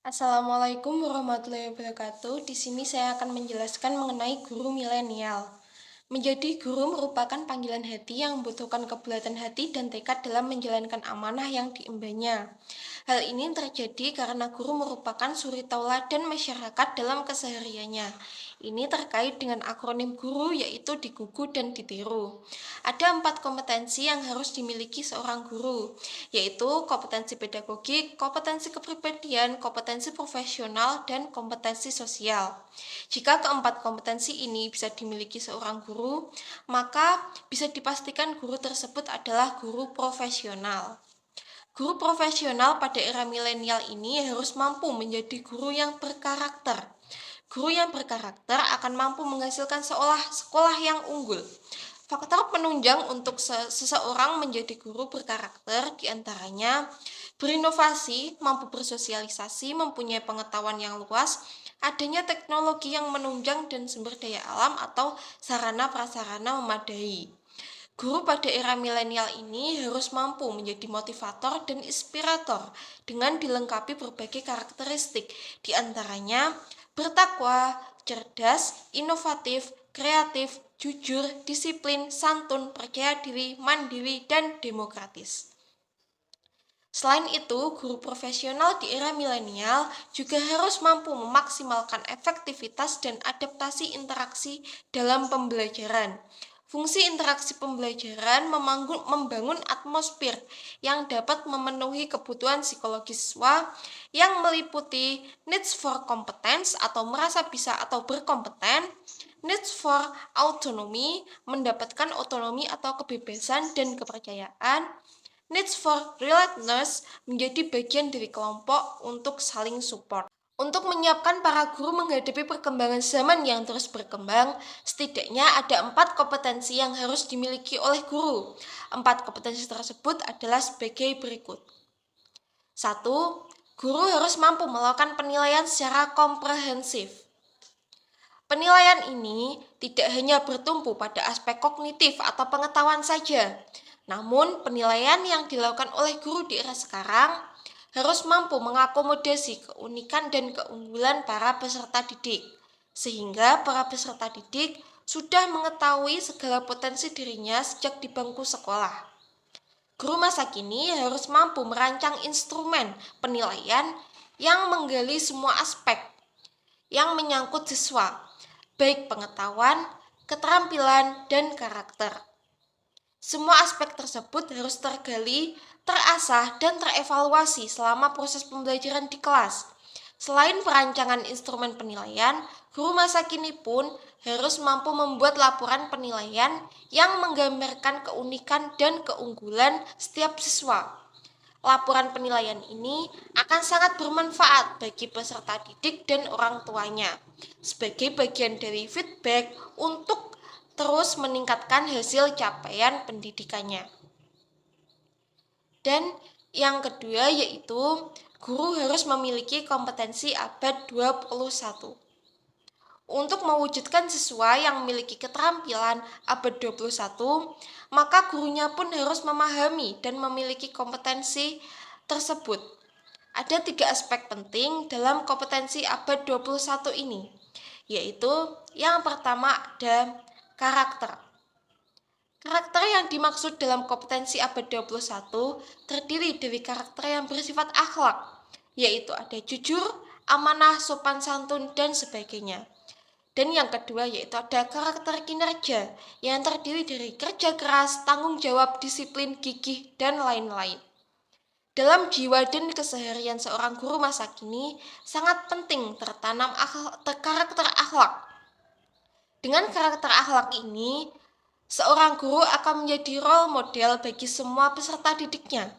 Assalamualaikum warahmatullahi wabarakatuh. Di sini saya akan menjelaskan mengenai guru milenial. Menjadi guru merupakan panggilan hati yang membutuhkan kebulatan hati dan tekad dalam menjalankan amanah yang diembannya. Hal ini terjadi karena guru merupakan suri tauladan masyarakat dalam kesehariannya. Ini terkait dengan akronim guru, yaitu digugu dan ditiru. Ada 4 kompetensi yang harus dimiliki seorang guru, yaitu kompetensi pedagogik, kompetensi kepribadian, kompetensi profesional, dan kompetensi sosial. Jika keempat kompetensi ini bisa dimiliki seorang guru, maka bisa dipastikan guru tersebut adalah guru profesional. Guru profesional pada era milenial ini harus mampu menjadi guru yang berkarakter. Guru yang berkarakter akan mampu menghasilkan sekolah yang unggul. Faktor penunjang untuk seseorang menjadi guru berkarakter diantaranya berinovasi, mampu bersosialisasi, mempunyai pengetahuan yang luas, adanya teknologi yang menunjang dan sumber daya alam atau sarana prasarana memadai. Guru pada era milenial ini harus mampu menjadi motivator dan inspirator dengan dilengkapi berbagai karakteristik, diantaranya bertakwa, cerdas, inovatif, kreatif, jujur, disiplin, santun, percaya diri, mandiri, dan demokratis. Selain itu, guru profesional di era milenial juga harus mampu memaksimalkan efektivitas dan adaptasi interaksi dalam pembelajaran. Fungsi interaksi pembelajaran membangun atmosfer yang dapat memenuhi kebutuhan psikologis siswa yang meliputi needs for competence atau merasa bisa atau berkompeten, needs for autonomy, mendapatkan otonomi atau kebebasan dan kepercayaan, needs for relatedness, menjadi bagian dari kelompok untuk saling support. Untuk menyiapkan para guru menghadapi perkembangan zaman yang terus berkembang, setidaknya ada 4 kompetensi yang harus dimiliki oleh guru. 4 kompetensi tersebut adalah sebagai berikut. 1. Guru harus mampu melakukan penilaian secara komprehensif. Penilaian ini tidak hanya bertumpu pada aspek kognitif atau pengetahuan saja, namun penilaian yang dilakukan oleh guru di era sekarang harus mampu mengakomodasi keunikan dan keunggulan para peserta didik, sehingga para peserta didik sudah mengetahui segala potensi dirinya sejak di bangku sekolah. Guru masa kini harus mampu merancang instrumen penilaian yang menggali semua aspek yang menyangkut siswa, baik pengetahuan, keterampilan, dan karakter. Semua aspek tersebut harus tergali, terasah, dan terevaluasi selama proses pembelajaran di kelas. Selain perancangan instrumen penilaian, guru masa kini pun harus mampu membuat laporan penilaian yang menggambarkan keunikan dan keunggulan setiap siswa. Laporan penilaian ini akan sangat bermanfaat bagi peserta didik dan orang tuanya sebagai bagian dari feedback untuk terus meningkatkan hasil capaian pendidikannya. Dan yang kedua yaitu guru harus memiliki kompetensi abad 21. Untuk mewujudkan siswa yang memiliki keterampilan abad 21, maka gurunya pun harus memahami dan memiliki kompetensi tersebut. Ada 3 aspek penting dalam kompetensi abad 21 ini, yaitu yang pertama ada karakter. Karakter yang dimaksud dalam kompetensi abad 21 terdiri dari karakter yang bersifat akhlak, yaitu ada jujur, amanah, sopan santun, dan sebagainya. Dan yang kedua yaitu ada karakter kinerja yang terdiri dari kerja keras, tanggung jawab, disiplin, gigih, dan lain-lain. Dalam jiwa dan keseharian seorang guru masa kini, sangat penting tertanam karakter akhlak. Dengan karakter akhlak ini, seorang guru akan menjadi role model bagi semua peserta didiknya.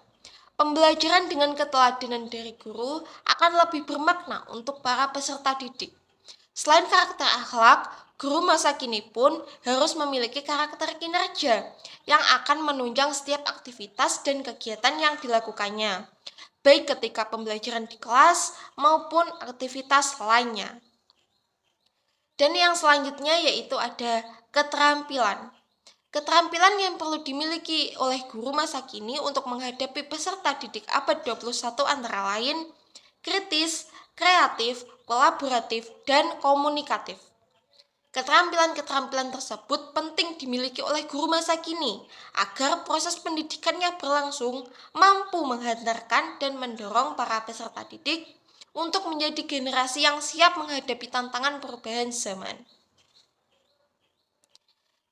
Pembelajaran dengan keteladanan dari guru akan lebih bermakna untuk para peserta didik. Selain karakter akhlak, guru masa kini pun harus memiliki karakter kinerja yang akan menunjang setiap aktivitas dan kegiatan yang dilakukannya, baik ketika pembelajaran di kelas maupun aktivitas lainnya. Dan yang selanjutnya yaitu ada keterampilan. Keterampilan yang perlu dimiliki oleh guru masa kini untuk menghadapi peserta didik abad 21 antara lain kritis, kreatif, kolaboratif, dan komunikatif. Keterampilan-keterampilan tersebut penting dimiliki oleh guru masa kini agar proses pendidikannya berlangsung, mampu menghantarkan dan mendorong para peserta didik untuk menjadi generasi yang siap menghadapi tantangan perubahan zaman.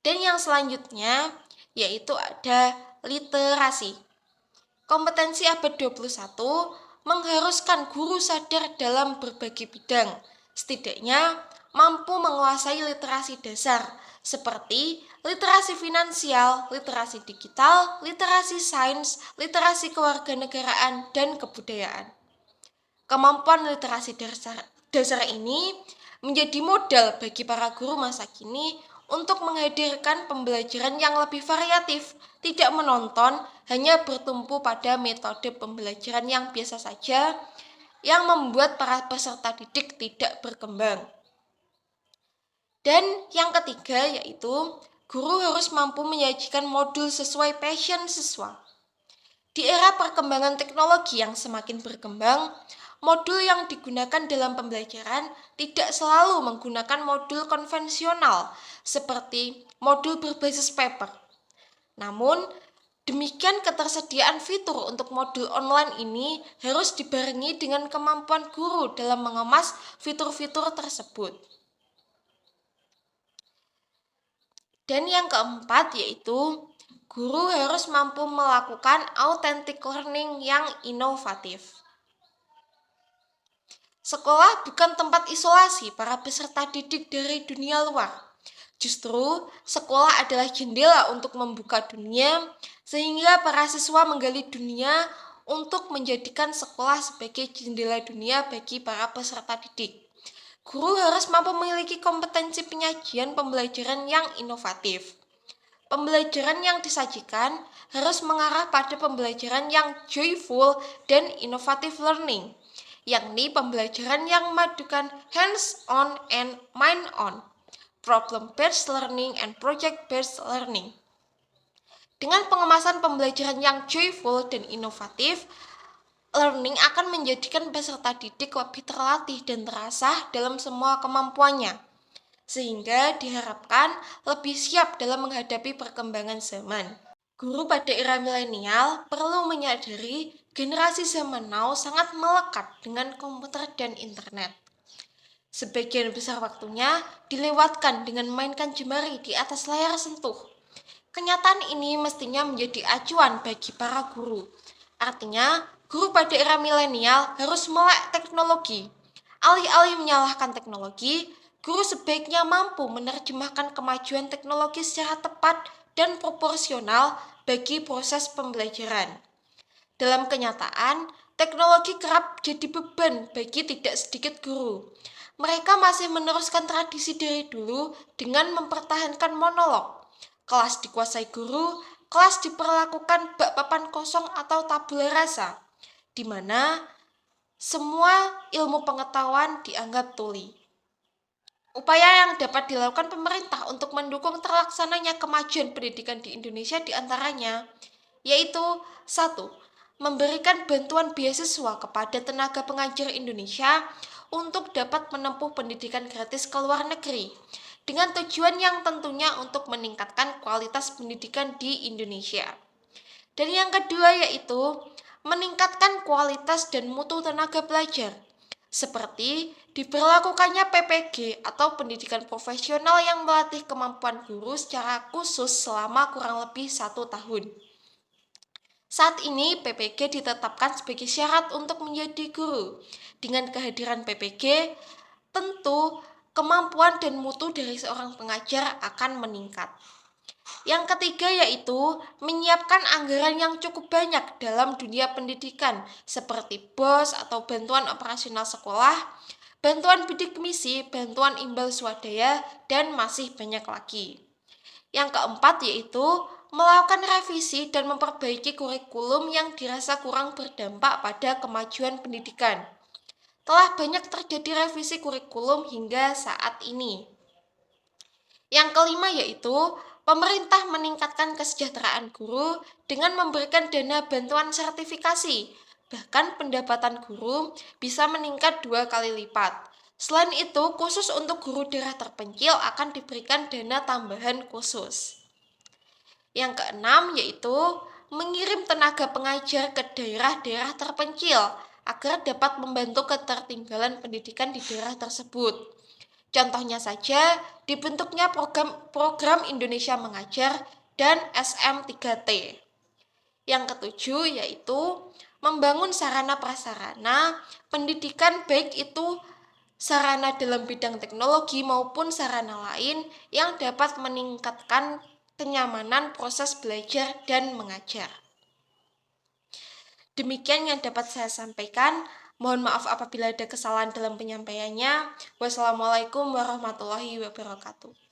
Dan yang selanjutnya yaitu ada literasi. Kompetensi abad 21 mengharuskan guru sadar dalam berbagai bidang, setidaknya mampu menguasai literasi dasar seperti literasi finansial, literasi digital, literasi sains, literasi kewarganegaraan, dan kebudayaan. Kemampuan literasi dasar ini menjadi modal bagi para guru masa kini untuk menghadirkan pembelajaran yang lebih variatif, tidak menonton, hanya bertumpu pada metode pembelajaran yang biasa saja, yang membuat para peserta didik tidak berkembang. Dan yang ketiga yaitu guru harus mampu menyajikan modul sesuai passion siswa. Di era perkembangan teknologi yang semakin berkembang, modul yang digunakan dalam pembelajaran tidak selalu menggunakan modul konvensional seperti modul berbasis paper. Namun, demikian ketersediaan fitur untuk modul online ini harus dibarengi dengan kemampuan guru dalam mengemas fitur-fitur tersebut. Dan yang keempat yaitu guru harus mampu melakukan authentic learning yang inovatif. Sekolah bukan tempat isolasi para peserta didik dari dunia luar. Justru, sekolah adalah jendela untuk membuka dunia, sehingga para siswa menggali dunia untuk menjadikan sekolah sebagai jendela dunia bagi para peserta didik. Guru harus mampu memiliki kompetensi penyajian pembelajaran yang inovatif. Pembelajaran yang disajikan harus mengarah pada pembelajaran yang joyful dan innovative learning, yakni pembelajaran yang memadukan hands-on and mind-on, problem-based learning and project-based learning. Dengan pengemasan pembelajaran yang joyful dan inovatif, learning akan menjadikan peserta didik lebih terlatih dan terasah dalam semua kemampuannya, sehingga diharapkan lebih siap dalam menghadapi perkembangan zaman. Guru pada era milenial perlu menyadari generasi zaman now sangat melekat dengan komputer dan internet. Sebagian besar waktunya dilewatkan dengan mainkan jemari di atas layar sentuh. Kenyataan ini mestinya menjadi acuan bagi para guru. Artinya, guru pada era milenial harus melek teknologi. Alih-alih menyalahkan teknologi, guru sebaiknya mampu menerjemahkan kemajuan teknologi secara tepat dan proporsional bagi proses pembelajaran. Dalam kenyataan, teknologi kerap jadi beban bagi tidak sedikit guru. Mereka masih meneruskan tradisi dari dulu dengan mempertahankan monolog. Kelas dikuasai guru, kelas diperlakukan bak papan kosong atau tabula rasa, di mana semua ilmu pengetahuan dianggap tuli. Upaya yang dapat dilakukan pemerintah untuk mendukung terlaksananya kemajuan pendidikan di Indonesia diantaranya, yaitu 1. Memberikan bantuan beasiswa kepada tenaga pengajar Indonesia untuk dapat menempuh pendidikan gratis ke luar negeri, dengan tujuan yang tentunya untuk meningkatkan kualitas pendidikan di Indonesia. Dan yang kedua yaitu meningkatkan kualitas dan mutu tenaga belajar, seperti diberlakukannya PPG atau pendidikan profesional yang melatih kemampuan guru secara khusus selama kurang lebih 1 tahun. Saat ini PPG ditetapkan sebagai syarat untuk menjadi guru. Dengan kehadiran PPG, tentu kemampuan dan mutu dari seorang pengajar akan meningkat. Yang ketiga yaitu menyiapkan anggaran yang cukup banyak dalam dunia pendidikan seperti BOS atau bantuan operasional sekolah, bantuan bidik misi, bantuan imbal swadaya, dan masih banyak lagi. Yang keempat yaitu melakukan revisi dan memperbaiki kurikulum yang dirasa kurang berdampak pada kemajuan pendidikan. Telah banyak terjadi revisi kurikulum hingga saat ini. Yang kelima yaitu pemerintah meningkatkan kesejahteraan guru dengan memberikan dana bantuan sertifikasi Bahkan pendapatan guru bisa meningkat 2 kali lipat. Selain itu, khusus untuk guru daerah terpencil akan diberikan dana tambahan khusus. Yang keenam yaitu mengirim tenaga pengajar ke daerah-daerah terpencil agar dapat membantu ketertinggalan pendidikan di daerah tersebut. Contohnya saja dibentuknya program Indonesia Mengajar dan SM3T. Yang ketujuh yaitu membangun sarana prasarana pendidikan, baik itu sarana dalam bidang teknologi maupun sarana lain yang dapat meningkatkan kenyamanan proses belajar dan mengajar. Demikian yang dapat saya sampaikan. Mohon maaf apabila ada kesalahan dalam penyampaiannya. Wassalamualaikum warahmatullahi wabarakatuh.